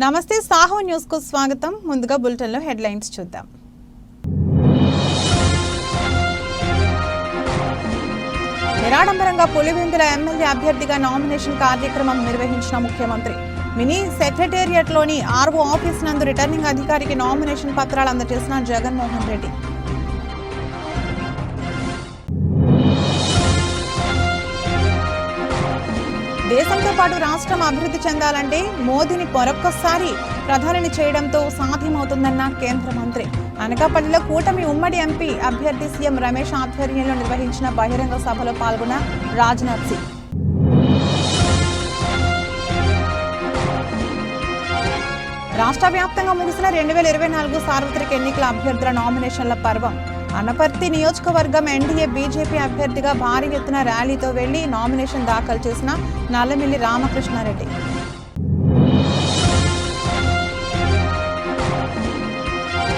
నమస్తే సాహో న్యూస్ కు స్వాగతం. ముందుగా బులెటిన్ లో హెడ్లైన్స్ చూద్దాం. నిరాడంబరంగా పులివెందుల ఎమ్మెల్యే అభ్యర్థిగా నామినేషన్ కార్యక్రమం నిర్వహించిన ముఖ్యమంత్రి. మినీ సెక్రటేరియట్ లోని ఆర్ఓ ఆఫీస్ నందు రిటర్నింగ్ అధికారికి నామినేషన్ పత్రాలు అందజేసిన జగన్మోహన్ రెడ్డి. దేశంతో పాటు రాష్ట్రం అభివృద్ధి చెందాలంటే మోదీని మరొక్కసారి ప్రధానిని చేయడంతో సాధ్యమవుతుందన్న కేంద్ర మంత్రి. అనకాపల్లిలో కూటమి ఉమ్మడి ఎంపీ అభ్యర్థి సీఎం రమేష్ ఆధ్వర్యంలో నిర్వహించిన బహిరంగ సభలో పాల్గొన్న రాజ్నాథ్ సింగ్. రాష్ట్ర వ్యాప్తంగా ముగిసిన 2024 సార్వత్రిక ఎన్నికల అభ్యర్థుల నామినేషన్ల పర్వం. అనపర్తి నియోజకవర్గం ఎన్డీఏ బీజేపీ అభ్యర్థిగా భారీ ఎత్తున ర్యాలీతో వెళ్లి నామినేషన్ దాఖలు చేసిన నల్లమిల్లి రామకృష్ణారెడ్డి.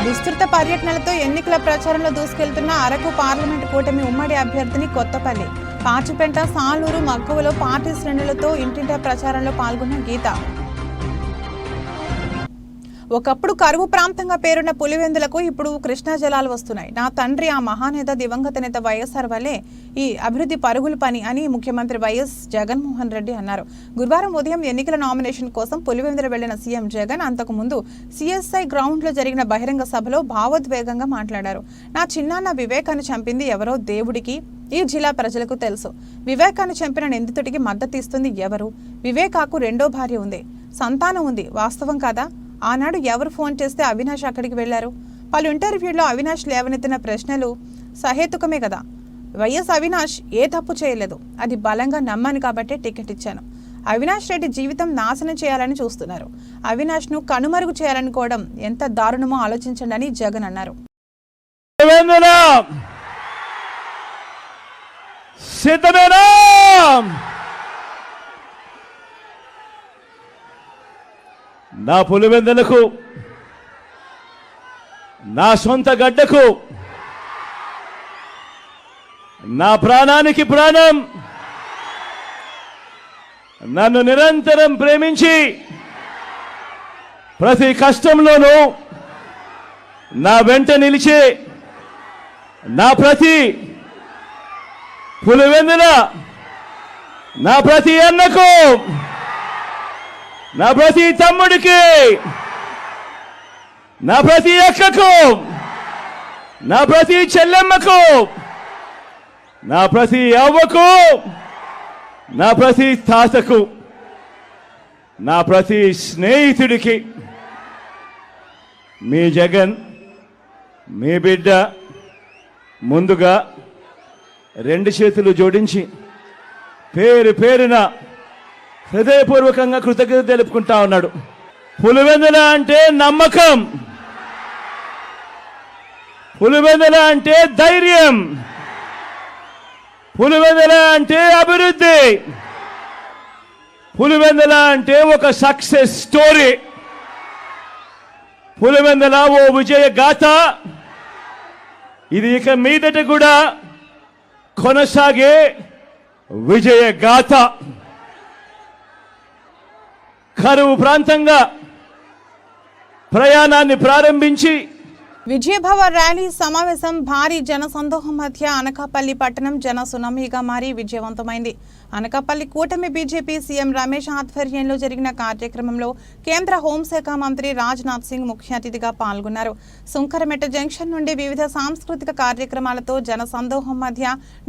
విస్తృత పర్యటనలతో ఎన్నికల ప్రచారంలో దూసుకెళ్తున్న అరకు పార్లమెంటు కూటమి ఉమ్మడి అభ్యర్థిని కొత్తపల్లి, పాచిపెంట, సాలూరు, మక్కువలో పార్టీ శ్రేణులతో ఇంటింటా ప్రచారంలో పాల్గొన్న గీత. ఒకప్పుడు కరువు ప్రాంతంగా పేరున్న పులివెందులకు ఇప్పుడు కృష్ణా జలాలు వస్తున్నాయి. నా తండ్రి ఆ మహానేత దివంగత నేత వైఎస్ఆర్ వల్లే ఈ అభివృద్ధి పరుగుల పని అని ముఖ్యమంత్రి వైఎస్ జగన్మోహన్ రెడ్డి అన్నారు. గురువారం ఉదయం ఎన్నికల నామినేషన్ కోసం పులివెందుల వెళ్లిన సీఎం జగన్ అంతకుముందు సిఎస్ఐ గ్రౌండ్ లో జరిగిన బహిరంగ సభలో భావోద్వేగంగా మాట్లాడారు. నా చిన్నాన్న వివేకాన్ని చంపింది ఎవరో దేవుడికి, ఈ జిల్లా ప్రజలకు తెలుసు. వివేకాన్ని చంపిన నిందితుడికి మద్దతు ఇస్తుంది ఎవరు? వివేకాకు రెండో భార్య ఉంది, సంతానం ఉంది. వాస్తవం కాదా? ఆనాడు ఎవరు ఫోన్ చేస్తే అవినాష్ అక్కడికి వెళ్లారు? పలు ఇంటర్వ్యూల్లో అవినాష్ లేవనెత్తిన ప్రశ్నలు సహేతుకమే కదా. వైఎస్ అవినాష్ ఏ తప్పు చేయలేదు, అది బలంగా నమ్మాను కాబట్టే టికెట్ ఇచ్చాను. అవినాష్ రెడ్డి జీవితం నాశనం చేయాలని చూస్తున్నారు. అవినాష్ ను కనుమరుగు చేయాలనుకోవడం ఎంత దారుణమో ఆలోచించండి అని జగన్ అన్నారు. నా పులివెందులకు, నా సొంత గడ్డకు, నా ప్రాణానికి ప్రాణం, నన్ను నిరంతరం ప్రేమించి ప్రతి కష్టంలోనూ నా వెంట నిలిచే నా ప్రతి పులివెందుల, నా ప్రతి అన్నకు, నా ప్రతి తమ్ముడికి, నా ప్రతి అక్కకు, నా ప్రతి చెల్లెమ్మకు, నా ప్రతి అవ్వకు, నా ప్రతి తాతకు, నా ప్రతి స్నేహితుడికి మీ జగన్, మీ బిడ్డ ముందుగా రెండు చేతులు జోడించి పేరు పేరున హృదయపూర్వకంగా కృతజ్ఞత తెలుపుకుంటా ఉన్నాడు. పులివెందుల అంటే నమ్మకం, పులివెందుల అంటే ధైర్యం, పులివెందుల అంటే అభివృద్ధి, పులివెందుల అంటే ఒక సక్సెస్ స్టోరీ, పులివెందుల ఓ విజయ గాథ. ఇది ఇక మీదట కూడా కొనసాగే విజయ గాథ. కరువు ప్రాంతంగా ప్రయాణాన్ని ప్రారంభించి విజయభవ ర్యాలీ సమావేశం భారీ జనసందోహం మధ్య అనకాపల్లి పట్టణం జన సునామీగా మారి విజయవంతమైంది. అనకాపల్లి కూటమి బీజేపీ సీఎం రమేష్ ఆధ్వర్యంలో జరిగిన కార్యక్రమంలో కేంద్ర హోంశాఖ మంత్రి రాజ్నాథ్ సింగ్ ముఖ్య అతిథిగా పాల్గొన్నారు. సుంకరమెట్ట జంక్షన్ నుండి వివిధ సాంస్కృతిక కార్యక్రమాలతో జనసందోహం మధ్య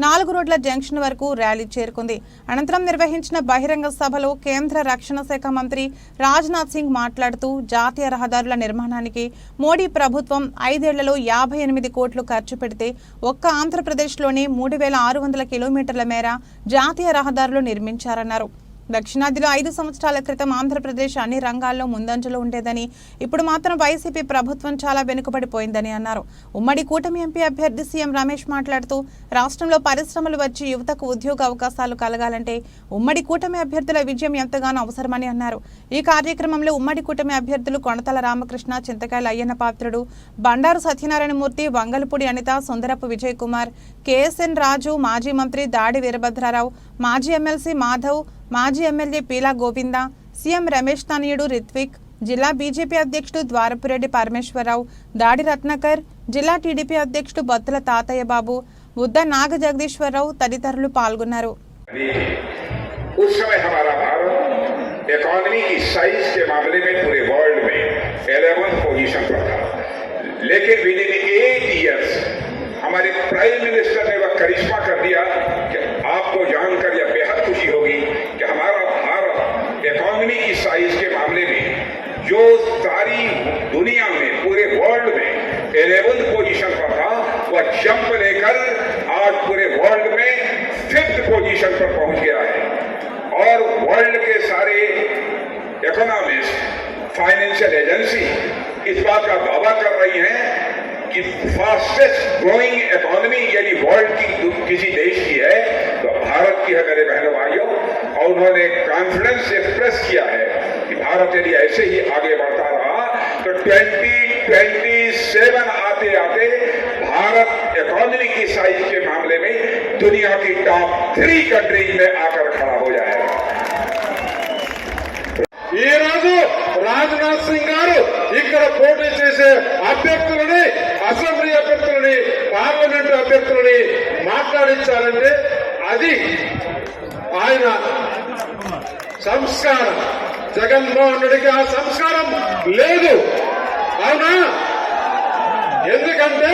4 రోడ్ల జంక్షన్ వరకు ర్యాలీ చేరుకుంది. అనంతరం నిర్వహించిన బహిరంగ సభలో కేంద్ర రక్షణ శాఖ మంత్రి రాజ్నాథ్ సింగ్ మాట్లాడుతూ జాతీయ రహదారుల నిర్మాణానికి మోడీ ప్రభుత్వం 5 ఏళ్లలో 58 కోట్లు ఖర్చు పెడితే ఒక్క ఆంధ్రప్రదేశ్లోనే 3600 కిలోమీటర్ల మేర జాతీయ రహదారులు నిర్మించారన్నారు. దక్షిణాదిలో 5 సంవత్సరాల క్రితం ఆంధ్రప్రదేశ్ అన్ని రంగాల్లో ముందంజలో ఉండేదని, ఇప్పుడు మాత్రం వైసీపీ ప్రభుత్వం చాలా వెనుకబడిపోయిందని అన్నారు. ఉమ్మడి కూటమి ఎంపీ అభ్యర్థి సీఎం రమేష్ మాట్లాడుతూ రాష్ట్రంలో పరిశ్రమలు వచ్చి యువతకు ఉద్యోగ అవకాశాలు కలగాలంటే ఉమ్మడి కూటమి అభ్యర్థుల విజయం ఎంతగానో అవసరమని అన్నారు. ఈ కార్యక్రమంలో ఉమ్మడి కూటమి అభ్యర్థులు కొణతల రామకృష్ణ, చింతకాయల అయ్యన్న పాత్రుడు, బండారు సత్యనారాయణమూర్తి, వంగలపూడి అనిత, సుందరపు విజయ్ కుమార్, కేఎస్ఎన్ రాజు, మాజీ మంత్రి దాడి వీరభద్రారావు, మాజీ ఎమ్మెల్సీ మాధవ్, మాజీ ఎమ్మెల్యే పీలా గోవింద, సీఎం రమేష్ తనయుడు రిత్విక్, జిల్లా బీజేపీ అధ్యక్షుడు ద్వారపురెడ్డి పరమేశ్వరరావు, దాడి రత్నాకర్, జిల్లా టీడీపీ అధ్యక్షుడు బత్తుల తాతయ్య బాబు, బుద్ధ నాగ జగదీశ్వరరావు తదితరులు పాల్గొన్నారు. उस समय हमारा भारत इकोनॉमी की साइज के मामले में पूरे वर्ल्ड में 11th पोजीशन पर था, लेकिन विद इन 8 इयर्स हमारे प्राइम मिनिस्टर ने वह करिश्मा कर दिया कि आपको जानकर यह बेहद खुशी होगी कि हमारा भारत इकोनॉमी की साइज के मामले में जो सारी दुनिया में पूरे वर्ल्ड में 11th पोजीशन पर था, वह जंप लेकर आज पूरे वर्ल्ड में 5th पोजीशन पर पहुंच गया है। और वर्ल्ड के सारे इकोनॉमिस्ट, फाइनेंशियल एजेंसी इस बात का दावा कर रही हैं कि फास्टेस्ट ग्रोइंग इकोनॉमी यदि वर्ल्ड की किसी देश की है तो भारत की है, मेरे बहनों भाइयों। और उन्होंने कॉन्फिडेंस एक्सप्रेस किया है कि भारत यदि ऐसे ही आगे बढ़ता रहा तो 2027 आते आते भारत इकोनॉमी की साइज के मामले में दुनिया की टॉप 3 कंट्रीज में आकर खड़ा हो जाएगा। ఈ రోజు రాజ్నాథ్ సింగ్ గారు ఇక్కడ పోటీ చేసే అభ్యర్థులని, అసెంబ్లీ అభ్యర్థులని, పార్లమెంటు అభ్యర్థులని మాట్లాడించాలంటే అది ఆయన సంస్కారం. జగన్మోహన్ రెడ్డికి ఆ సంస్కారం లేదు, అవునా? ఎందుకంటే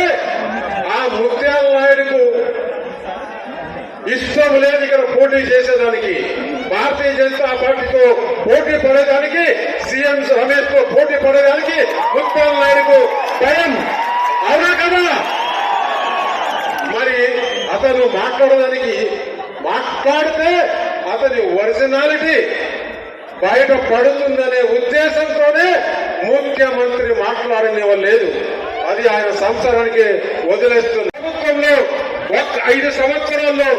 ఆ ముత్యాల నాయుడుకు ఇష్టం లేదు ఇక్కడ పోటీ చేసేదానికి. భారతీయ జనతా పార్టీతో పోటీ పడేదానికి, సీఎం రమేష్ తో పోటీ పడేదానికి ముత్యాల నాయుడుకు భయం, అవునా కదా? మరి అతను మాట్లాడితే అతని ఒరిజినాలిటీ బయట పడుతుందనే ఉద్దేశంతోనే ముఖ్యమంత్రి మాట్లాడనివ్వలేదు. అది ఆయన సంవత్సరానికి వదిలేస్తుంది. ప్రభుత్వంలో 5 సంవత్సరాల్లో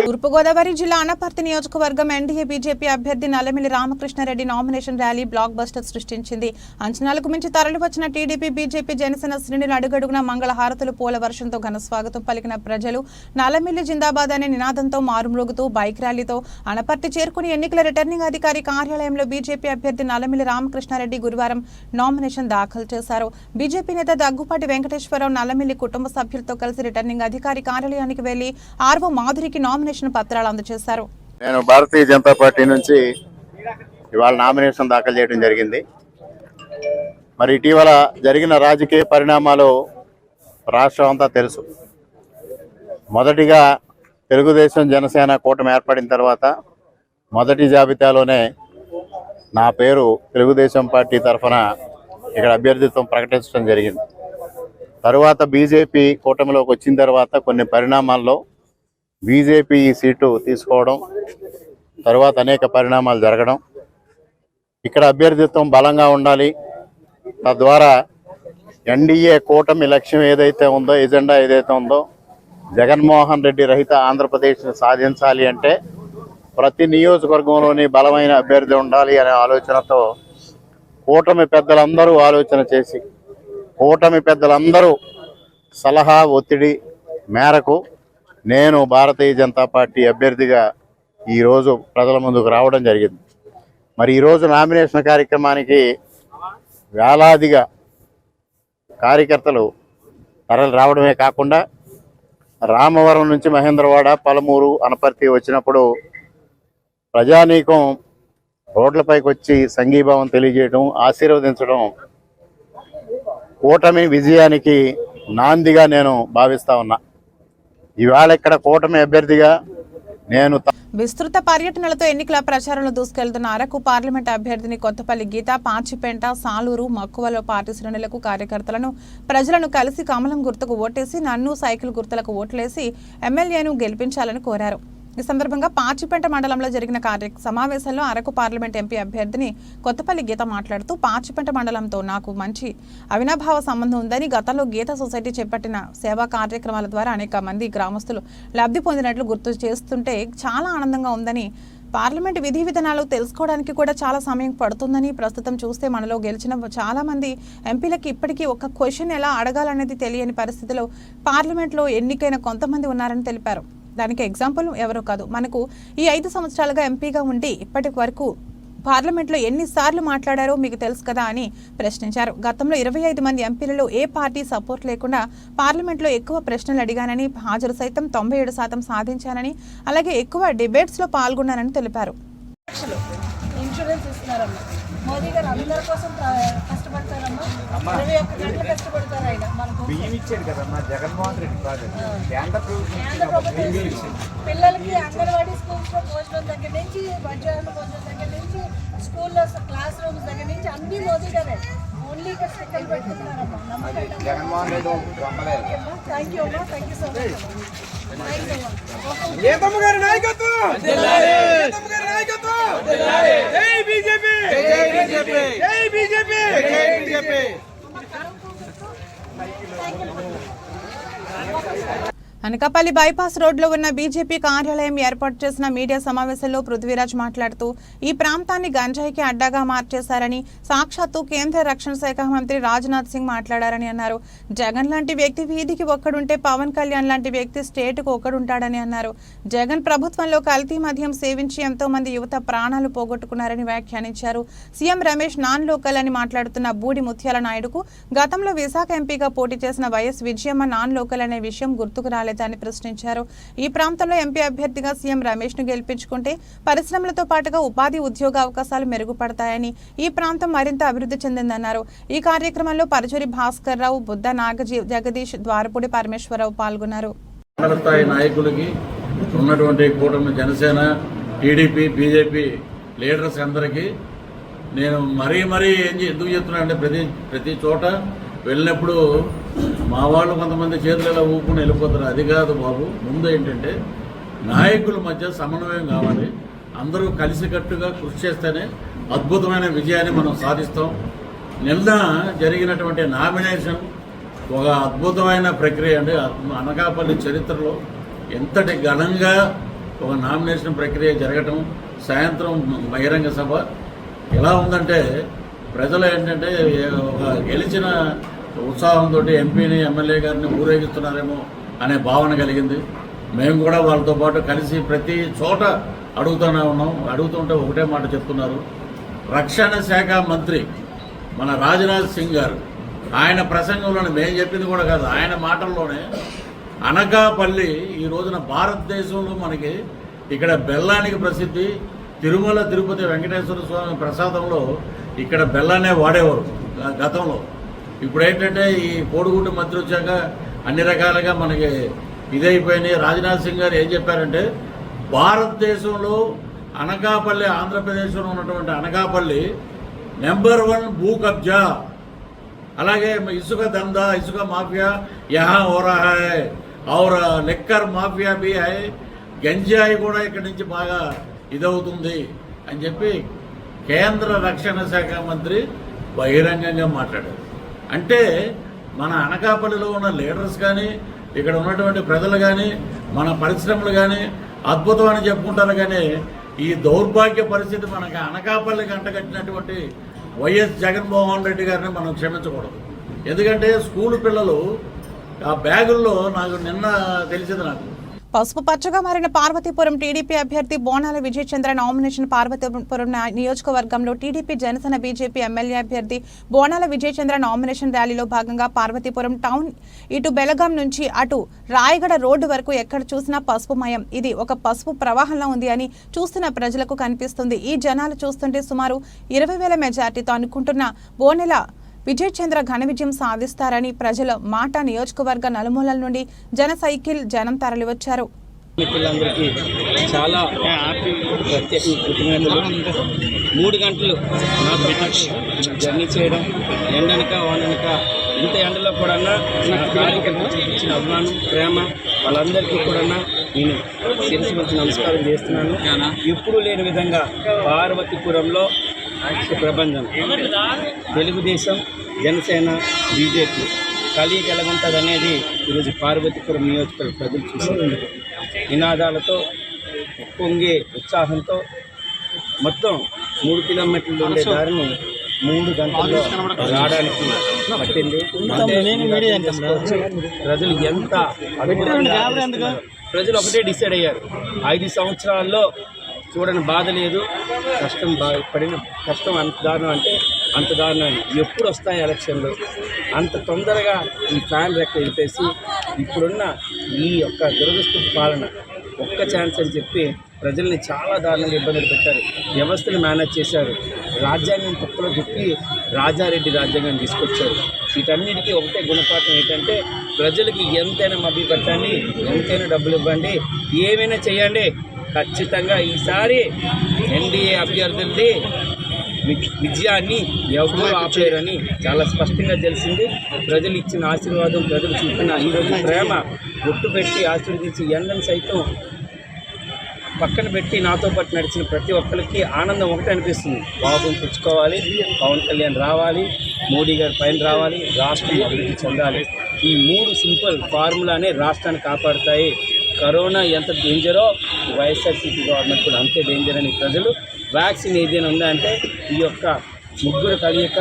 తూర్పుగోదావరి జిల్లా అనపర్తి నియోజకవర్గం ఎన్డీఏ బీజేపీ అభ్యర్థి Nallamilli Ramakrishna Reddy nomination rally blockbuster సృష్టించింది. అంచనాలకు మించి తరలివచ్చిన టీడీపీ, బీజేపీ, జనసేన శ్రేణులు అడుగడుగున మంగళహారతులు, పూల వర్షంతో ఘన స్వాగతం పలికిన ప్రజలు నల్లమిల్లి జిందాబాద్ అనే నినాదంతో మారుమ్రోగుతూ బైక్ ర్యాలీతో అనపర్తి చేరుకుని ఎన్నికల రిటర్నింగ్ అధికారి కార్యాలయంలో బీజేపీ అభ్యర్థి నల్లమిల్లి రామకృష్ణారెడ్డి గురువారం నామినేషన్ దాఖలు చేశారు. బీజేపీ నేత దగ్గుపాటి వెంకటేశ్వరరావు నల్లమిల్లి కుటుంబ సభ్యులతో కలిసి రిటర్నింగ్ అధికారి కార్యాలయానికి వెళ్లి ఆర్వో మాధురికి నామినేషన్ పత్రాలు అందజేశారు. నేను భారతీయ జనతా పార్టీ నుంచి ఇవాళ నామినేషన్ దాఖలు చేయడం జరిగింది. మరి ఇటీవల జరిగిన రాజకీయ పరిణామాలు రాష్ట్రం అంతా తెలుసు. మొదటిగా తెలుగుదేశం జనసేన కూటమి ఏర్పడిన తర్వాత మొదటి జాబితాలోనే నా పేరు తెలుగుదేశం పార్టీ తరఫున ఇక్కడ అభ్యర్థిత్వం ప్రకటించడం జరిగింది. తరువాత బీజేపీ కూటమిలోకి వచ్చిన తర్వాత కొన్ని పరిణామాల్లో బీజేపీ ఈ సీటు తీసుకోవడం, తర్వాత అనేక పరిణామాలు జరగడం, ఇక్కడ అభ్యర్థిత్వం బలంగా ఉండాలి, తద్వారా ఎన్డీఏ కూటమి లక్ష్యం ఏదైతే ఉందో, ఎజెండా ఏదైతే ఉందో, జగన్మోహన్ రెడ్డి రహిత ఆంధ్రప్రదేశ్ని సాధించాలి అంటే ప్రతి నియోజకవర్గంలోని బలమైన అభ్యర్థి ఉండాలి అనే ఆలోచనతో కూటమి పెద్దలందరూ ఆలోచన చేసి, కూటమి పెద్దలందరూ సలహా ఒత్తిడి మేరకు నేను భారతీయ జనతా పార్టీ అభ్యర్థిగా ఈరోజు ప్రజల ముందుకు రావడం జరిగింది. మరి ఈరోజు నామినేషన్ కార్యక్రమానికి వేలాదిగా కార్యకర్తలు తరలి రావడమే కాకుండా రామవరం నుంచి మహేంద్రవాడ, పలమూరు, అనపర్తి వచ్చినప్పుడు ప్రజానీకం రోడ్లపైకి వచ్చి సంఘీభావం తెలియజేయడం, ఆశీర్వదించడం కూటమి విజయానికి నాందిగా నేను భావిస్తా ఉన్నా. ఇవాళ ఇక్కడ కూటమి అభ్యర్థిగా నేను విస్తృత పర్యటనలతో ఎన్నికల ప్రచారంలో దూసుకెళ్తున్న అరకు పార్లమెంట్ అభ్యర్థిని కొత్తపల్లి గీత, పాచిపెంట, సాలూరు, మక్కువలో పార్టీ శ్రేణులకు, కార్యకర్తలను, ప్రజలను కలిసి కమలం గుర్తుకు ఓటేసి నన్ను సైకిల్ గుర్తులకు ఓట్లేసి ఎమ్మెల్యేను గెలిపించాలని కోరారు. ఈ సందర్భంగా పాచిపెంట మండలంలో జరిగిన సమావేశంలో అరకు పార్లమెంట్ ఎంపీ అభ్యర్థిని కొత్తపల్లి గీత మాట్లాడుతూ, పాచిపెంట మండలంతో నాకు మంచి అవినాభావ సంబంధం ఉందని, గతంలో గీత సొసైటీ చేపట్టిన సేవా కార్యక్రమాల ద్వారా అనేక మంది గ్రామస్తులు లబ్ధి పొందినట్లు గుర్తు చేస్తుంటే చాలా ఆనందంగా ఉందని, పార్లమెంట్ విధి విధానాలు తెలుసుకోవడానికి కూడా చాలా సమయం పడుతుందని, ప్రస్తుతం చూస్తే మనలో గెలిచిన చాలా మంది ఎంపీలకి ఇప్పటికీ ఒక క్వశ్చన్ ఎలా అడగాలనేది తెలియని పరిస్థితిలో పార్లమెంట్లో ఎన్నికైన కొంతమంది ఉన్నారని తెలిపారు. దానికి ఎగ్జాంపుల్ ఎవరో కాదు, మనకు ఈ 5 సంవత్సరాలుగా ఎంపీగా ఉండి ఇప్పటి వరకు పార్లమెంట్లో ఎన్నిసార్లు మాట్లాడారో మీకు తెలుసు కదా అని ప్రశ్నించారు. గతంలో 25 మంది ఎంపీలలో ఏ పార్టీ సపోర్ట్ లేకుండా పార్లమెంట్లో ఎక్కువ ప్రశ్నలు అడిగానని, హాజరు సైతం 97% సాధించానని, అలాగే ఎక్కువ డిబేట్స్లో పాల్గొన్నానని తెలిపారు. ఇన్సూరెన్స్ ఇస్తున్నారమ్మా. మోదీ గారు అందరి కోసం కష్టపడతారమ్మా. 21 గంటలు కష్టపడతారు ఆయన మనకు. ఇచ్చారు కదమ్మా జగన్మోహన్ రెడ్డి ప్రాజెక్ట్. కేంద్ర ప్రభుత్వం పిల్లలకి అంగన్వాడీ స్కూల్స్ లో భోజనం దగ్గర నుంచి, మధ్యాహ్నం భోజనం దగ్గర నుంచి, స్కూల్లో క్లాస్ రూమ్స్ దగ్గర నుంచి అన్ని మోదీ గారే. ఓన్లీ ఇక్కడ స్టిక్కర్లు పెట్టుకుంటున్నారమ్మా. నమ్మకం జగన్మోహన్ రెడ్డి థ్యాంక్ యూ అమ్మా. Thank you so much. నేతమ్మ గారి నాయకత్వం, నేతమ్మ గారి నాయకత్వం. జై బీజేపీ, జై బీజేపీ, జై బీజేపీ, జై బీజేపీ. అనకాపల్లి బైపాస్ రోడ్లో ఉన్న బీజేపీ కార్యాలయం ఏర్పాటు చేసిన మీడియా సమావేశంలో పృథ్వీరాజ్ మాట్లాడుతూ ఈ ప్రాంతాన్ని గంజాయికి అడ్డాగా మార్చేశారని, సాక్షాత్తు కేంద్ర రక్షణ శాఖ మంత్రి రాజ్నాథ్ సింగ్ మాట్లాడారని అన్నారు. జగన్ లాంటి వ్యక్తి వీధికి ఒక్కడుంటే పవన్ కళ్యాణ్ లాంటి వ్యక్తి స్టేట్కు ఒక్కడుంటాడని అన్నారు. జగన్ ప్రభుత్వంలో కల్తీ మద్యం సేవించి ఎంతో మంది యువత ప్రాణాలు పోగొట్టుకున్నారని వ్యాఖ్యానించారు. సీఎం రమేష్ నాన్ లోకల్ అని మాట్లాడుతున్న బూడి ముత్యాల నాయుడుకు గతంలో విశాఖ ఎంపీగా పోటీ చేసిన వైఎస్ విజయమ్మ నాన్ లోకల్ అనే విషయం గుర్తుకు రాలేదు అని ప్రశ్నించారు. ఈ ప్రాంతంలో ఎంపీ అభ్యర్థిగా సీఎం రమేష్ ను గెలిపించుకుంటే పరిశ్రమలతో పాటుగా ఉపాధి ఉద్యోగ అవకాశాలు మెరుగుపడతాయని, ఈ ప్రాంతం మరింత అభివృద్ధి చెందిందన్నారు. ఈ కార్యక్రమంలో పరచూరి భాస్కర్ రావు, బుద్ధ జగదీష్, ద్వారపూడి పరమేశ్వరరావు పాల్గొన్నారు. స్థాయి నాయకులకి ఉన్నటువంటి కూటమి జనసేన, టీడీపీ, బీజేపీ లీడర్స్ అందరికీ నేను మరీ ఎందుకు చెప్తున్నా అంటే ప్రతి చోట వెళ్ళినప్పుడు మా వాళ్ళు కొంతమంది చేతులు ఇలా ఊపుకుని వెళ్ళిపోతారు. అది కాదు బాబు. ముందు ఏంటంటే నాయకుల మధ్య సమన్వయం కావాలి. అందరూ కలిసికట్టుగా కృషి చేస్తేనే అద్భుతమైన విజయాన్ని మనం సాధిస్తాం. నిన్న జరిగినటువంటి నామినేషన్ ఒక అద్భుతమైన ప్రక్రియ అండి. అనకాపల్లి చరిత్రలో ఎంతటి ఘనంగా ఒక నామినేషన్ ప్రక్రియ జరగటం, సాయంత్రం బహిరంగ సభ ఎలా ఉందంటే ప్రజలు ఏంటంటే ఒక గెలిచిన ఉత్సాహంతో ఎంపీని, ఎమ్మెల్యే గారిని ఊరేగిస్తున్నారేమో అనే భావన కలిగింది. మేము కూడా వాళ్ళతో పాటు కలిసి ప్రతి చోట అడుగుతూనే ఉన్నాం. అడుగుతుంటే ఒకటే మాట చెప్తున్నారు. రక్షణ శాఖ మంత్రి మన రాజ్నాథ్ సింగ్ గారు ఆయన ప్రసంగంలోనే, మేము చెప్పింది కూడా కాదు, ఆయన మాటల్లోనే అనకాపల్లి ఈ రోజున భారతదేశంలో మనకి ఇక్కడ బెల్లానికి ప్రసిద్ధి. తిరుమల తిరుపతి వెంకటేశ్వర స్వామి ప్రసాదంలో ఇక్కడ బెల్లాన్నే వాడేవారు గతంలో. ఇప్పుడు ఏంటంటే ఈ కోడిగుడ్డు మంత్రి వచ్చాక అన్ని రకాలుగా మనకి ఇదైపోయినాయి. రాజ్నాథ్ సింగ్ గారు ఏం చెప్పారంటే భారతదేశంలో అనకాపల్లి, ఆంధ్రప్రదేశ్లో ఉన్నటువంటి అనకాపల్లి నెంబర్ 1 భూ కబ్జా. అలాగే ఇసుక దందా, ఇసుక మాఫియా యహా హో రహా హై ఔర్ లిక్కర్ మాఫియా భీ హై, గంజాయి కూడా ఇక్కడి నుంచి బాగా ఇదవుతుంది అని చెప్పి కేంద్ర రక్షణ శాఖ మంత్రి బహిరంగంగా మాట్లాడారు. అంటే మన అనకాపల్లిలో ఉన్న లీడర్స్ కానీ, ఇక్కడ ఉన్నటువంటి ప్రజలు కానీ, మన పరిశ్రమలు కానీ అద్భుతం అని చెప్పుకుంటారు. కానీ ఈ దౌర్భాగ్య పరిస్థితి మనకి అనకాపల్లికి అంటగట్టినటువంటి వైఎస్ జగన్మోహన్ రెడ్డి గారిని మనం క్షమించకూడదు. ఎందుకంటే స్కూల్ పిల్లలు ఆ బ్యాగుల్లో నిన్న తెలిసింది నాకు పసుపు పచ్చగా మారిన పార్వతీపురం టీడీపీ అభ్యర్థి బోనాల విజయ్ చంద్ర నామినేషన్. పార్వతీపురం నియోజకవర్గంలో టీడీపీ, జనసేన, బీజేపీ ఎమ్మెల్యే అభ్యర్థి బోనాల విజయ్ చంద్ర నామినేషన్ ర్యాలీలో భాగంగా పార్వతీపురం టౌన్ ఇటు బెలగాం నుంచి అటు రాయగడ రోడ్డు వరకు ఎక్కడ చూసినా పసుపుమయం. ఇది ఒక పసుపు ప్రవాహంలో ఉంది అని చూస్తున్న ప్రజలకు కనిపిస్తుంది. ఈ జనాలు చూస్తుంటే సుమారు 20,000 మెజార్టీతో అనుకుంటున్న బోనెల విజయ్ చంద్ర ఘన విజయం సాధిస్తారని ప్రజల మాట. నియోజకవర్గ నలుమూలల నుండి జనం తరలివచ్చారు. మిత్రులందరికీ చాలా ప్రత్యేక కృతజ్ఞతలు. 3 గంటలు నాతో జర్నీ చేయడం, ఎండనక వాననక ఇంత ఎండలో కూడా నా కార్యకర్తలు ఇచ్చిన అభిమానం, ప్రేమ వాళ్ళందరికీ కూడా నేను శిరస్సు వచ్చి నమస్కారం చేస్తున్నాను. ఎప్పుడూ లేని విధంగా పార్వతీపురంలో ప్రబంధం తెలుగుదేశం, జనసేన, బీజేపీ కలిగి ఎలాగుంటుంది అనేది ఈరోజు పార్వతీపురం నియోజకవర్గ ప్రజలు చూసి నినాదాలతో పొంగే ఉత్సాహంతో మొత్తం 3 కిలోమీటర్లు ఉండే దారిని 3 గంటల్లో రావడానికి పట్టింది. ప్రజలు ఎంత ప్రజలు ఒకటే డిసైడ్ అయ్యారు. 5 సంవత్సరాల్లో చూడని బాధ లేదు. కష్టం పడిన కష్టం అంత దారుణం అంటే అంత దారుణం. ఎప్పుడు వస్తాయి ఎలక్షన్లు? అంత తొందరగా ఈ ఫ్యాన్ రెక్క వెళ్ళేసి ఇప్పుడున్న ఈ యొక్క దురదృష్ట పాలన ఒక్క ఛాన్స్ అని చెప్పి ప్రజల్ని చాలా దారుణంగా ఇబ్బందులు పెట్టారు. వ్యవస్థలు మేనేజ్ చేశారు. రాజ్యాంగం కుప్పలో దుక్కి రాజారెడ్డి రాజ్యాంగం తీసుకొచ్చారు. వీటన్నిటికీ ఒకటే గుణపాఠం ఏంటంటే ప్రజలకి ఎంతైనా మభ్య పెట్టండి, ఎంతైనా డబ్బులు ఇవ్వండి, ఏమైనా చేయండి, ఖచ్చితంగా ఈసారి ఎన్డీఏ అభ్యర్థులది విజయాన్ని ఎవరూ ఆపలేరని చాలా స్పష్టంగా తెలిసింది. ప్రజలు ఇచ్చిన ఆశీర్వాదం, ప్రజలు చూపిన ఈరోజు ప్రేమ ఒట్టు పెట్టి ఆశీర్వదించి ఎండను సైతం పక్కన పెట్టి నాతో పాటు నడిచిన ప్రతి ఒక్కరికి ఆనందం ఒకటే అనిపిస్తుంది. బాబుని తెచ్చుకోవాలి, పవన్ కళ్యాణ్ రావాలి, మోడీ గారి పైన రావాలి, రాష్ట్రం అభివృద్ధి చెందాలి. ఈ 3 సింపుల్ ఫార్ములానే రాష్ట్రాన్ని కాపాడుతాయి. కరోనా ఎంత డేంజరో వైఎస్ఆర్సీపీ గవర్నమెంట్ కూడా అంతే డేంజర్ అని ప్రజలు వ్యాక్సిన్ ఏదైనా ఉందంటే ఈ యొక్క ముగ్గురు కలయిక,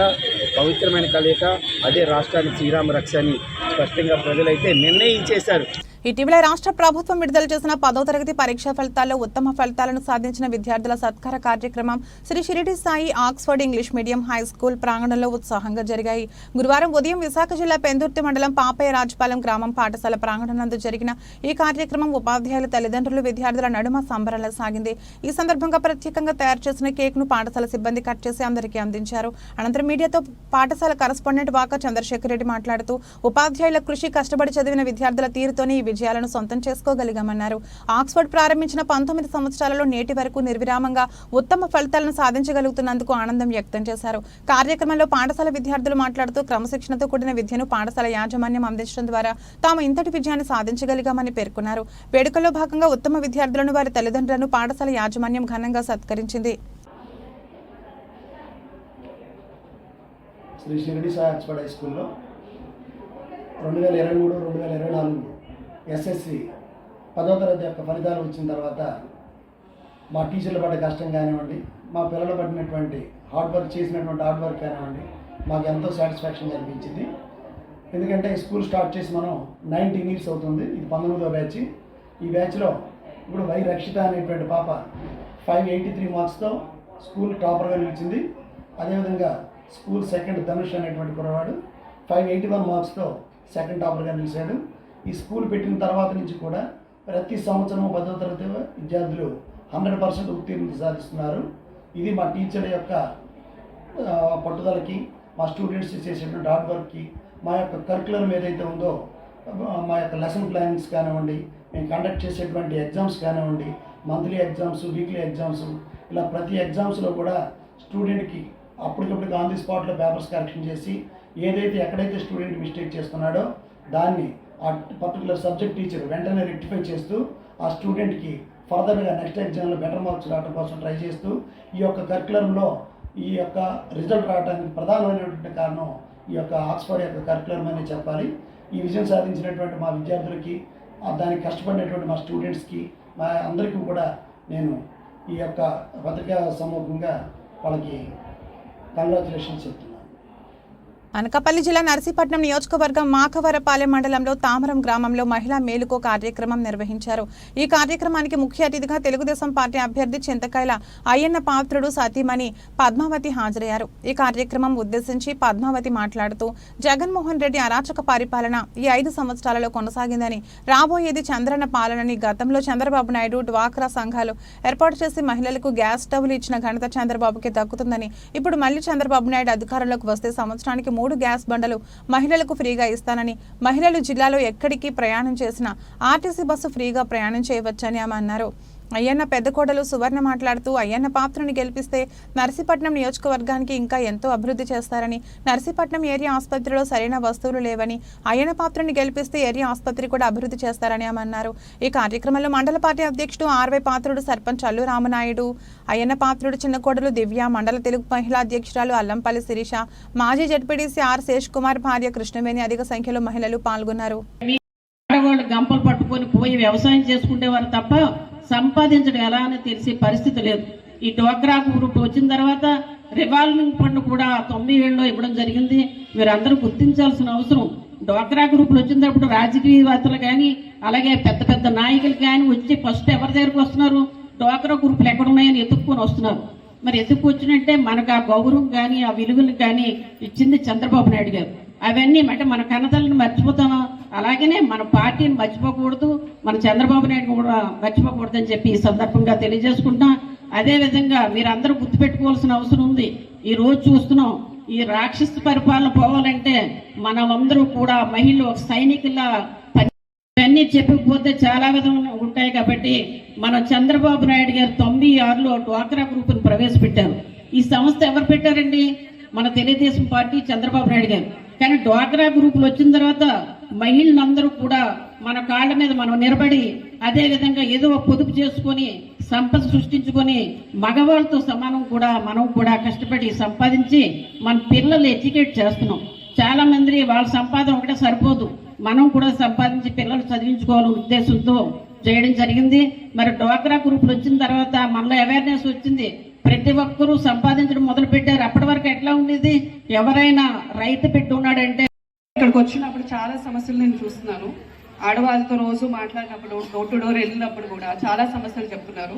పవిత్రమైన కలయిక, అదే రాష్ట్రానికి శ్రీరామ రక్ష అని స్పష్టంగా ప్రజలైతే నిర్ణయించేశారు. ఇటీవల రాష్ట్ర ప్రభుత్వం విడుదల చేసిన 10వ తరగతి పరీక్షా ఫలితాల్లో ఉత్తమ ఫలితాలను సాధించిన విద్యార్థుల సత్కార కార్యక్రమం Shri Shirdi Sai Oxford English medium high school ప్రాంగణంలో ఉత్సాహంగా జరిగాయి. గురువారం ఉదయం విశాఖ జిల్లా పెందుర్తి మండలం పాపయ్య రాజపాలెం గ్రామం పాఠశాల ప్రాంగణంలో జరిగిన ఈ కార్యక్రమం ఉపాధ్యాయుల తల్లిదండ్రులు విద్యార్థుల నడుమ సంబరాలు సాగింది. ఈ సందర్భంగా ప్రత్యేకంగా తయారు చేసిన కేక్ ను పాఠశాల సిబ్బంది కట్ చేసి అందరికీ అందించారు. అనంతరం మీడియాతో పాఠశాల కరెస్పాండెంట్ వాక చంద్రశేఖర్ రెడ్డి మాట్లాడుతూ ఉపాధ్యాయుల కృషి, కష్టపడి చదివిన విద్యార్థుల తీరుతోనే విజయాలను సొంతం చేసుకోగలిగామన్నారు. ఆక్స్ఫర్డ్ ప్రారంభించిన 19 సంవత్సరాలలో నేటి వరకు నిర్విరామంగా ఉత్తమ ఫలితాలను సాధించగలుగుతున్నందుకు ఆనందం వ్యక్తం చేశారు. కార్యక్రమంలో పాఠశాల విద్యార్థులు మాట్లాడుతూ క్రమశిక్షణతో కూడిన విద్యను పాఠశాల యాజమాన్యం అందించడం ద్వారా తాము ఇంతటి విజయాన్ని సాధించగలిగామని పేర్కొన్నారు. వేడుకల్లో భాగంగా ఉత్తమ విద్యార్థులను, వారి తల్లిదండ్రులను పాఠశాల యాజమాన్యం ఘనంగా సత్కరించింది. శ్రీ షిరిడి సాయి ఆక్స్ఫర్డ్ హై స్కూల్లో 2023-2024 ఎస్ఎస్సి 10వ తరగతి యొక్క ఫలితాలు వచ్చిన తర్వాత మా టీచర్లు పడ్డ కష్టం కానివ్వండి, మా పిల్లలు పడినటువంటి చేసినటువంటి హార్డ్ వర్క్ కానివ్వండి, మాకు ఎంతో సాటిస్ఫాక్షన్ అనిపించింది. ఎందుకంటే స్కూల్ స్టార్ట్ చేసి మనం 19 ఇయర్స్ అవుతుంది. ఇది 19వ బ్యాచ్. ఈ బ్యాచ్లో ఇప్పుడు వై రక్షిత అనేటువంటి పాప 583 మార్క్స్తో స్కూల్ టాపర్గా నిలిచింది. అదేవిధంగా స్కూల్ సెకండ్ ధనుష్ అనేటువంటి కుర్రవాడు 581 మార్క్స్తో సెకండ్ టాపర్గా నిలిచాడు. ఈ స్కూల్ పెట్టిన తర్వాత నుంచి కూడా ప్రతి సంవత్సరం 10వ తరగతి విద్యార్థులు 100% ఉత్తీర్ణత సాధిస్తున్నారు. ఇది మా టీచర్ల యొక్క పట్టుదలకి, మా స్టూడెంట్స్ చేసేటువంటి హార్డ్ వర్క్కి, మా యొక్క కరికులం ఏదైతే ఉందో, మా యొక్క లెసన్ ప్లానింగ్స్ కానివ్వండి, మేము కండక్ట్ చేసేటువంటి ఎగ్జామ్స్ కానివ్వండి, మంత్లీ ఎగ్జామ్స్, వీక్లీ ఎగ్జామ్స్, ఇలా ప్రతి ఎగ్జామ్స్లో కూడా స్టూడెంట్కి అప్పటికప్పుడు ఆన్ ది స్పాట్లో పేపర్స్ కరెక్షన్ చేసి ఏదైతే ఎక్కడైతే స్టూడెంట్ మిస్టేక్ చేస్తున్నాడో దాన్ని ఆ పర్టికులర్ సబ్జెక్ట్ టీచర్ వెంటనే రెక్టిఫై చేస్తూ ఆ స్టూడెంట్కి ఫర్దర్గా నెక్స్ట్ ఎగ్జామ్లో బెటర్ మార్క్స్ రావడం కోసం ట్రై చేస్తూ ఈ యొక్క కరికులంలో ఈ యొక్క రిజల్ట్ రావడానికి ప్రధానమైనటువంటి కారణం ఈ యొక్క ఆక్స్ఫర్డ్ యొక్క కరికులం అని చెప్పాలి. ఈ విజయం సాధించినటువంటి మా విద్యార్థులకి, దానికి కష్టపడినటువంటి మా స్టూడెంట్స్కి, మా అందరికీ కూడా నేను ఈ యొక్క పత్రికా సమూహంగా వాళ్ళకి కంగ్రాచులేషన్స్ చెప్తున్నాను. అనకాపల్లి జిల్లా నర్సీపట్నం నియోజకవర్గం మాకవరపాలెం మండలంలో తామరం గ్రామంలో మహిళా మేలుకో కార్యక్రమం నిర్వహించారు. ఈ కార్యక్రమానికి ముఖ్య అతిథిగా తెలుగుదేశం పార్టీ అభ్యర్థి చింతకాయల అయ్యన్న పాత్రుడు సతీమణి పద్మావతి హాజరయ్యారు. ఈ కార్యక్రమం ఉద్దేశించి పద్మావతి మాట్లాడుతూ జగన్మోహన్ రెడ్డి అరాచక పరిపాలన ఈ 5 సంవత్సరాలలో కొనసాగిందని, రాబోయేది చంద్రన్న పాలనని, గతంలో చంద్రబాబు నాయుడు డ్వాక్రా సంఘాలు ఏర్పాటు చేసి మహిళలకు గ్యాస్ స్టవ్లు ఇచ్చిన ఘనత చంద్రబాబుకి దక్కుతుందని, ఇప్పుడు మళ్లీ చంద్రబాబు నాయుడు అధికారంలోకి వస్తే సంవత్సరానికి 3 గ్యాస్ బండలు మహిళలకు ఫ్రీగా ఇస్తానని, మహిళలు జిల్లాలో ఎక్కడికి ప్రయాణం చేసినా ఆర్టీసీ బస్సు ఫ్రీగా ప్రయాణం చేయవచ్చని ఆమె అన్నారు. అయ్యన్న పెద్ద కోడలు సువర్ణ మాట్లాడుతూ అయ్యన్న పాత్రని గెలిపిస్తే నర్సీపట్నం నియోజకవర్గానికి ఇంకా ఎంతో అభివృద్ధి చేస్తారని, నర్సీపట్నం ఏరియా ఆసుపత్రిలో సరైన వస్తువులు లేవని, అయ్యన్న పాత్రని గెలిపిస్తే ఏరియా ఆసుపత్రి కూడా అభివృద్ధి చేస్తారని ఆమె అన్నారు. ఈ కార్యక్రమంలో మండల పార్టీ అధ్యక్షుడు ఆర్వై పాత్రుడు, సర్పంచ్ అల్లు రామనాయుడు, అయ్యన్న పాత్రుడు చిన్న కోడలు దివ్య, మండల తెలుగు మహిళా అధ్యక్షురాలు అల్లంపల్లి శిరీష, మాజీ జడ్పీడీసీ ఆర్ శేష్ కుమార్ భార్య కృష్ణవేణి అధిక సంఖ్యలో మహిళలు పాల్గొన్నారు. గంపలు పట్టుకొని పోయి వ్యవసాయం చేసుకుంటేవారు తప్ప సంపాదించడం ఎలా అని తెలిసే పరిస్థితి లేదు. ఈ డ్వాక్రా గ్రూప్ వచ్చిన తర్వాత రివాల్వింగ్ ఫండ్ కూడా 9 ఏళ్ళలో ఇవ్వడం జరిగింది. మీరందరూ గుర్తించాల్సిన అవసరం. డ్వాక్రా గ్రూపులు వచ్చినప్పుడు రాజకీయవేత్తలు కానీ, అలాగే పెద్ద పెద్ద నాయకులు కానీ వచ్చి ఫస్ట్ ఎవరి దగ్గరకు వస్తున్నారు? డ్వాక్రా గ్రూపులు ఎక్కడున్నాయని ఎత్తుక్కొని వస్తున్నారు. మరి ఎత్తుక్కొచ్చినట్టే మనకు ఆ గౌరవం కానీ ఆ విలువలు కానీ ఇచ్చింది చంద్రబాబు నాయుడు గారు. అవన్నీ అంటే మన కన్నతల్లిని మర్చిపోతామా, అలాగనే మన పార్టీని మర్చిపోకూడదు, మన చంద్రబాబు నాయుడు కూడా మర్చిపోకూడదు అని చెప్పి ఈ సందర్భంగా తెలియజేసుకుంటాం. అదేవిధంగా మీరు అందరూ గుర్తుపెట్టుకోవాల్సిన అవసరం ఉంది. ఈ రోజు చూస్తున్నాం, ఈ రాక్షస పరిపాలన పోవాలంటే మనమందరూ కూడా మహిళలు ఒక సైనికుల్లా ఇవన్నీ చెప్పకపోతే చాలా విధంగా ఉంటాయి. కాబట్టి మన చంద్రబాబు నాయుడు గారు 96లో డ్వాక్రా గ్రూపును ప్రవేశపెట్టారు. ఈ సంస్థ ఎవరు పెట్టారండి? మన తెలుగుదేశం పార్టీ, చంద్రబాబు నాయుడు గారు. కానీ డ్వాక్రా గ్రూపులు వచ్చిన తర్వాత మహిళలందరూ కూడా మన కాళ్ళ మీద మనం నిలబడి అదే విధంగా ఏదో పొదుపు చేసుకొని సంపద సృష్టించుకొని మగవాళ్ళతో సమానం కూడా మనం కూడా కష్టపడి సంపాదించి మన పిల్లలు ఎడ్యుకేట్ చేస్తున్నాం. చాలా మంది వాళ్ళ సంపాదన ఒకటే సరిపోదు, మనం కూడా సంపాదించి పిల్లలు చదివించుకోవాలనే ఉద్దేశంతో చేయడం జరిగింది. మరి డ్వాక్రా గ్రూపులు వచ్చిన తర్వాత మనలో అవేర్నెస్ వచ్చింది, ప్రతి ఒక్కరూ సంపాదించడం మొదలు పెట్టారు. అప్పటి వరకు ఎట్లా ఉండేది, ఎవరైనా రైతు పెట్టి ఉన్నాడంటే ఇక్కడికి వచ్చినప్పుడు చాలా సమస్యలు నేను చూస్తున్నాను. ఆడవాళ్ళతో రోజు మాట్లాడినప్పుడు, డోర్ టు డోర్ వెళ్ళినప్పుడు కూడా చాలా సమస్యలు చెప్తున్నారు.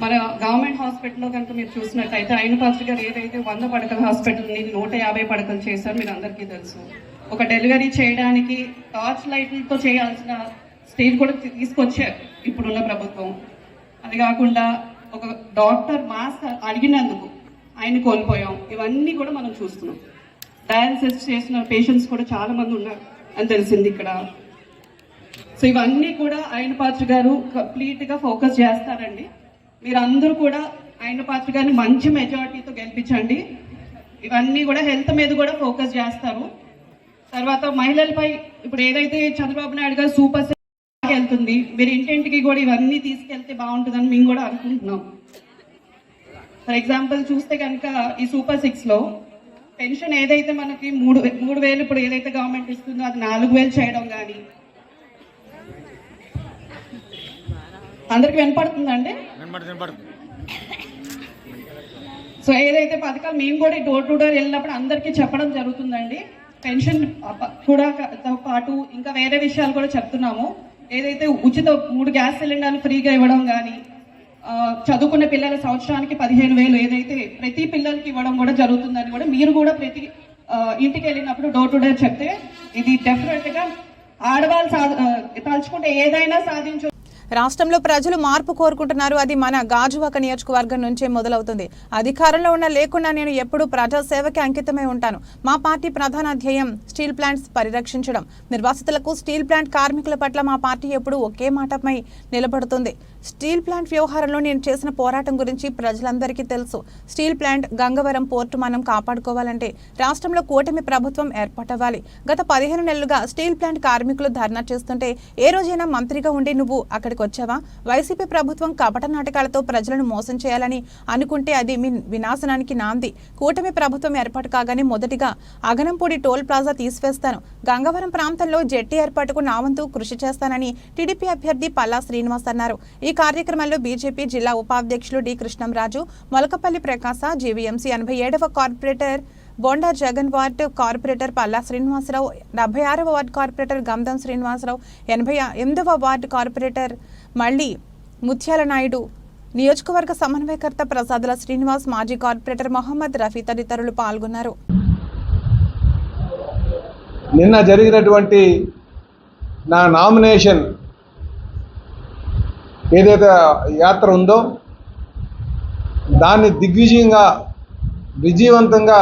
మన గవర్నమెంట్ హాస్పిటల్లో కనుక మీరు చూసినట్టయితే అయినపాత్రి గారు ఏదైతే 100 పడకల హాస్పిటల్ని 150 పడకలు చేశారు మీరు అందరికీ తెలుసు. ఒక డెలివరీ చేయడానికి టార్చ్ లైట్లతో చేయాల్సిన స్టేజ్ కూడా తీసుకొచ్చారు ఇప్పుడున్న ప్రభుత్వం. అది కాకుండా ఒక డాక్టర్ మాస్క్ అడిగినందుకు ఆయన కోల్పోయాం. ఇవన్నీ కూడా మనం చూస్తున్నాం. డయాలసిస్ చేసిన పేషెంట్స్ కూడా చాలా మంది ఉన్నారు అని తెలిసింది ఇక్కడ. సో ఇవన్నీ కూడా అయినపాత్రి గారు కంప్లీట్గా ఫోకస్ చేస్తారండి. మీరు అందరూ కూడా అయినపాత్రి గారిని మంచి మెజారిటీతో గెలిపించండి. ఇవన్నీ కూడా హెల్త్ మీద కూడా ఫోకస్ చేస్తారు. తర్వాత మహిళలపై ఇప్పుడు ఏదైతే చంద్రబాబు నాయుడు గారు సూపర్ సిక్స్ వెళ్తుంది, మీరు ఇంటింటికి కూడా ఇవన్నీ తీసుకెళ్తే బాగుంటుందని మేము కూడా అనుకుంటున్నాం. ఫర్ ఎగ్జాంపుల్ చూస్తే కనుక ఈ సూపర్ 6లో పెన్షన్ ఏదైతే మనకి 3,000 ఇప్పుడు ఏదైతే గవర్నమెంట్ ఇస్తుందో అది 4,000 చేయడం కానీ, అందరికి వినపడుతుందండి. సో ఏదైతే పథకాలు మేము కూడా డోర్ టు డోర్ వెళ్ళినప్పుడు అందరికీ చెప్పడం జరుగుతుందండి. పెన్షన్ కూడా పాటు ఇంకా వేరే విషయాలు కూడా చెప్తున్నాము. ఏదైతే ఉచిత 3 గ్యాస్ సిలిండర్లు ఫ్రీగా ఇవ్వడం కానీ, చదువుకునే పిల్లల సంవత్సరానికి 15,000 ఏదైతే ప్రతి పిల్లలకి ఇవ్వడం కూడా జరుగుతుందని కూడా మీరు కూడా ప్రతి ఇంటికి వెళ్ళినప్పుడు డోర్ టు డోర్ చెప్తే ఇది డెఫినెట్ గా ఆడవాళ్ళు తలుచుకుంటే ఏదైనా సాధించు. రాష్ట్రంలో ప్రజలు మార్పు కోరుకుంటున్నారు. అది మన గాజువాక నియోజకవర్గం నుంచే మొదలవుతుంది. అధికారంలో ఉన్న లేకున్నా నేను ఎప్పుడూ ప్రజాసేవకి అంకితమై ఉంటాను. మా పార్టీ ప్రధాన ధ్యేయం స్టీల్ ప్లాంట్స్ పరిరక్షించడం. నిర్వాసితులకు, స్టీల్ ప్లాంట్ కార్మికుల పట్ల మా పార్టీ ఎప్పుడూ ఒకే మాటపై నిలబడుతుంది. స్టీల్ ప్లాంట్ వ్యవహారంలో నేను చేసిన పోరాటం గురించి ప్రజలందరికీ తెలుసు. స్టీల్ ప్లాంట్, గంగవరం పోర్టు మనం కాపాడుకోవాలంటే రాష్ట్రంలో కూటమి ప్రభుత్వం ఏర్పాటవ్వాలి. గత 15 నెలలుగా స్టీల్ ప్లాంట్ కార్మికులు ధర్నా చేస్తుంటే ఏ రోజైనా మంత్రిగా ఉండి నువ్వు అక్కడికి వచ్చావా? వైసీపీ ప్రభుత్వం కపట నాటకాలతో ప్రజలను మోసం చేయాలని అనుకుంటే అది మీ వినాశనానికి నాంది. కూటమి ప్రభుత్వం ఏర్పాటు కాగానే మొదటిగా అగనంపూడి టోల్ ప్లాజా తీసివేస్తాను. గంగవరం ప్రాంతంలో జెట్టి ఏర్పాటుకు నా వంతు కృషి చేస్తానని టీడీపీ అభ్యర్థి పల్లా శ్రీనివాస్ అన్నారు. ఈ కార్యక్రమంలో బీజేపీ జిల్లా ఉపాధ్యక్షులు డి కృష్ణంరాజు, మొలకపల్లి ప్రకాశ, జీవీఎంసీ 87వ corporator Bonda Jagan, ward corporator Palla Srinivasarao, 76వ ward corporator Gandham Srinivasarao, 88వ ward corporator మళ్ళీ ముత్యాల నాయుడు, నియోజకవర్గ సమన్వయకర్త ప్రసాదుల శ్రీనివాస్, మాజీ కార్పొరేటర్ మొహమ్మద్ రఫీ తదితరులు పాల్గొన్నారు. నిన్న జరిగినటువంటి నా నామినేషన్ ఏదైతే యాత్ర ఉందో దాన్ని దిగ్విజయంగా, విజయవంతంగా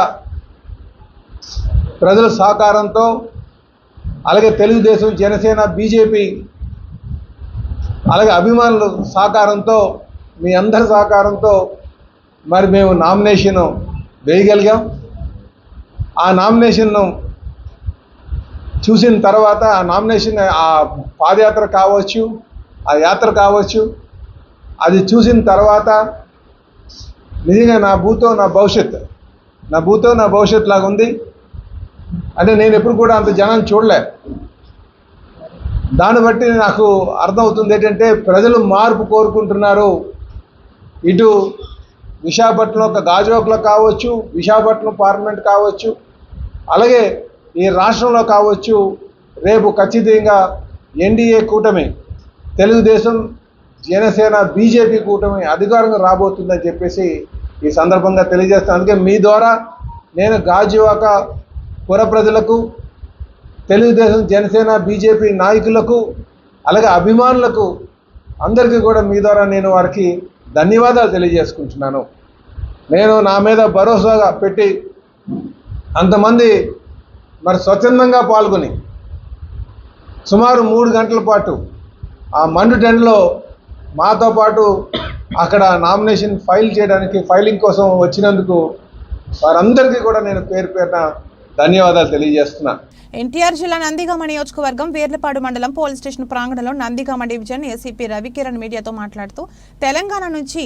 ప్రజల సహకారంతో, అలాగే తెలుగుదేశం, జనసేన, బీజేపీ, అలాగే అభిమానుల సహకారంతో, మీ అందరి సహకారంతో మరి మేము నామినేషన్ వేయగలిగాం. ఆ నామినేషన్ను చూసిన తర్వాత ఆ నామినేషన్, ఆ పాదయాత్ర కావచ్చు, ఆ యాత్ర కావచ్చు, అది చూసిన తర్వాత నిజంగా నా భూతో నా భవిష్యత్ లాగా ఉంది. అంటే నేను ఎప్పుడు కూడా అంత జనాన్ని చూడలే. దాన్ని బట్టి నాకు అర్థమవుతుంది ఏంటంటే ప్రజలు మార్పు కోరుకుంటున్నారు. ఇటు విశాఖపట్నం ఒక గాజువాకలో కావచ్చు, విశాఖపట్నం పార్లమెంట్ కావచ్చు, అలాగే ఈ రాష్ట్రంలో కావచ్చు, రేపు ఖచ్చితంగా ఎన్డీఏ కూటమి, తెలుగుదేశం, జనసేన బీజేపీ కూటమి అధికారంగా రాబోతుందని చెప్పేసి ఈ సందర్భంగా తెలియజేస్తాను. అందుకే మీ ద్వారా నేను గాజువాక పుర ప్రజలకు, తెలుగుదేశం జనసేన బీజేపీ నాయకులకు, అలాగే అభిమానులకు అందరికీ కూడా మీ ద్వారా నేను వారికి ధన్యవాదాలు తెలియజేసుకుంటున్నాను. నేను నా మీద భరోసాగా పెట్టి అంతమంది మరి స్వచ్ఛందంగా పాల్గొని సుమారు 3 గంటల పాటు ఆ మండు టెంట్లో మాతో పాటు అక్కడ నామినేషన్ ఫైలింగ్ కోసం వచ్చినందుకు వారందరికీ కూడా నేను పేరు పేరున ధన్యవాదాలు తెలియజేస్తున్నా. ఎన్టీఆర్ జిల్లా నందిగామ నియోజకవర్గం వేర్లపాడు మండలం పోలీస్ స్టేషన్ ప్రాంగణంలో నందిగామ డివిజన్ ఏసీపీ రవికిరణ్ మీడియాతో మాట్లాడుతూ తెలంగాణ నుంచి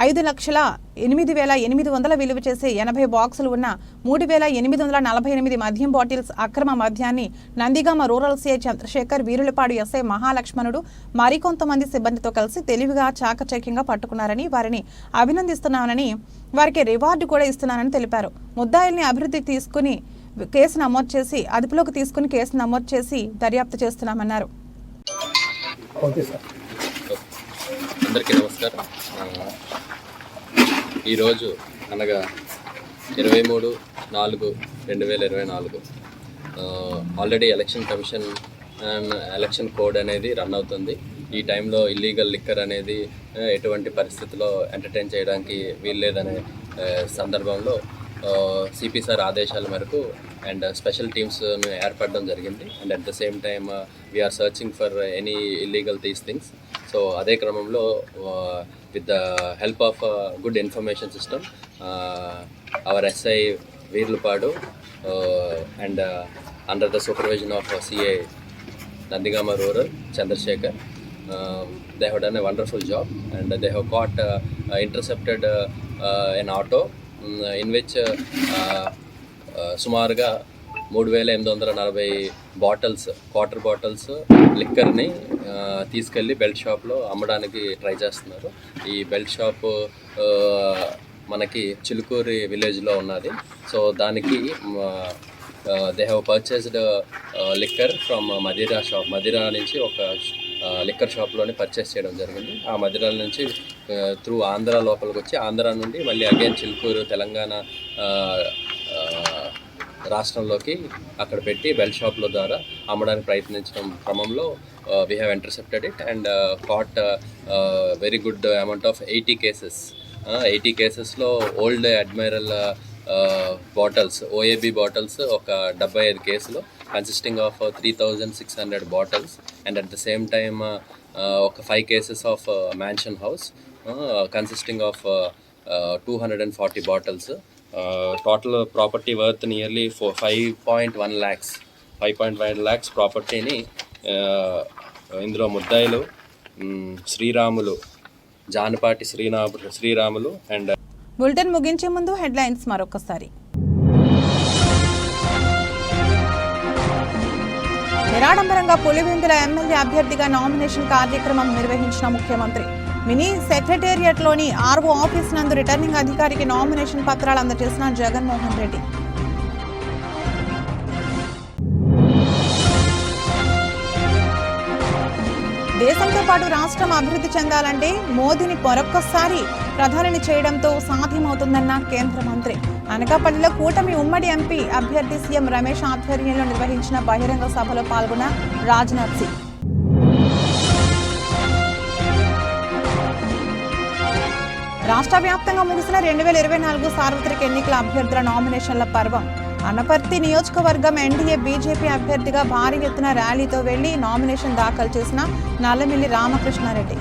5,08,800 విలువ చేసే 80 బాక్సులు ఉన్న 3,848 మద్యం బాటిల్స్ అక్రమ మద్యాన్ని Nandigama rural CI Chandrasekhar, Veerulapadu SI Mahalakshmanudu మరికొంతమంది సిబ్బందితో కలిసి తెలివిగా చాకచక్యంగా పట్టుకున్నారని, వారిని అభినందిస్తున్నానని, వారికి రివార్డు కూడా ఇస్తున్నానని తెలిపారు. ముద్దాయిల్ని అదుపులోకి తీసుకుని కేసు నమోదు చేసి దర్యాప్తు చేస్తున్నామన్నారు. అందరికీ నమస్కారం. ఈరోజు అనగా 23/4/2024 already election commission and election code అనేది రన్ అవుతుంది. ఈ టైంలో ఇల్లీగల్ లిక్కర్ అనేది ఎటువంటి పరిస్థితిలో ఎంటర్టైన్ చేయడానికి వీల్లేదనే సందర్భంలో సిపి సార్ ఆదేశాల మేరకు అండ్ స్పెషల్ టీమ్స్ను ఏర్పడడం జరిగింది. And at the same time we are searching for any illegal these things. So అదే క్రమంలో with the help of good information system our SI Veerlapadu and under the supervision of CI Nandigama Rural Chandrasekhar, they have done a wonderful job, and they have caught intercepted an auto in which సుమారుగా 3,840 bottles, quarter bottles లిక్కర్ని తీసుకెళ్ళి belt షాప్లో అమ్మడానికి try చేస్తున్నారు. ఈ belt shop మనకి చిలుకూరి విలేజ్లో ఉన్నది. So దానికి they have purchased liquor from Madira shop. Madira నుంచి ఒక లిక్కర్ షాప్లోనే పర్చేస్ చేయడం జరిగింది. ఆ మదిరా నుంచి త్రూ ఆంధ్ర లోపలికి వచ్చి ఆంధ్ర నుండి మళ్ళీ అగైన్ చిలుకూరు తెలంగాణ రాష్ట్రంలోకి అక్కడ పెట్టి బెల్ట్ షాప్ల ద్వారా అమ్మడానికి ప్రయత్నించడం క్రమంలో we have intercepted it and caught very good amount of 80 cases. 80 కేసెస్లో old admiral bottles, OAB bottles ఒక 75 కేసులు consisting of 3,600 bottles and at the same time ఒక 5 cases of mansion house consisting of 240 bottles. Total property worth nearly 5.1 lakhs. 5.1 lakhs ప్రాపర్టీని ఇందులో ముద్దాయిలు Sriramulu, Janapati Sriramulu and. Bulletin ముగించే ముందు headlines మరొకసారి. నిరాడంబరంగా పులివెందుల ఎమ్మెల్యే అభ్యర్థిగా నామినేషన్ కార్యక్రమం నిర్వహించిన ముఖ్యమంత్రి. మినీ సెక్రటేరియట్లోని ఆర్ఓ ఆఫీస్ నందు రిటర్నింగ్ అధికారికి నామినేషన్ పత్రాలు అందజేసిన జగన్మోహన్ రెడ్డి. దేశంతో పాటు రాష్ట్రం అభివృద్ధి చెందాలంటే మోదీని మరొక్కసారి ప్రధానిని చేయడంతో సాధ్యమవుతుందన్న కేంద్ర మంత్రి. అనకాపల్లిలో కూటమి ఉమ్మడి ఎంపీ అభ్యర్థి సీఎం రమేష్ ఆధ్వర్యంలో నిర్వహించిన బహిరంగ సభలో పాల్గొన్న రాజ్నాథ్ సింగ్. రాష్ట్ర వ్యాప్తంగా ముగిసిన 2024 సార్వత్రిక ఎన్నికల అభ్యర్థుల నామినేషన్ల పర్వం. అనపర్తి నియోజకవర్గం ఎన్డీఏ బీజేపీ అభ్యర్థిగా భారీ ఎత్తున ర్యాలీతో వెళ్లి నామినేషన్ దాఖలు చేసిన నల్లమిల్లి రామకృష్ణారెడ్డి.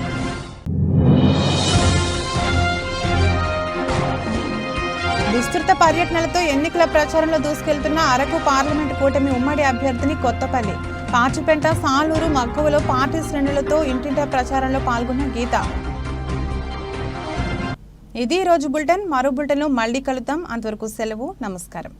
విస్తృత పర్యటనలతో ఎన్నికల ప్రచారంలో దూసుకెళ్తున్న అరకు పార్లమెంటు కూటమి ఉమ్మడి అభ్యర్థిని కొత్తపల్లి, పాచిపెంట, సాలూరు, మక్కువలో పార్టీ శ్రేణులతో ఇంటింటా ప్రచారంలో పాల్గొన్న గీత. ఇది రోజు బులెటిన్. మరో బులెటిన్లో మళ్ళీ కలుద్దాం. అంతవరకు సెలవు. నమస్కారం.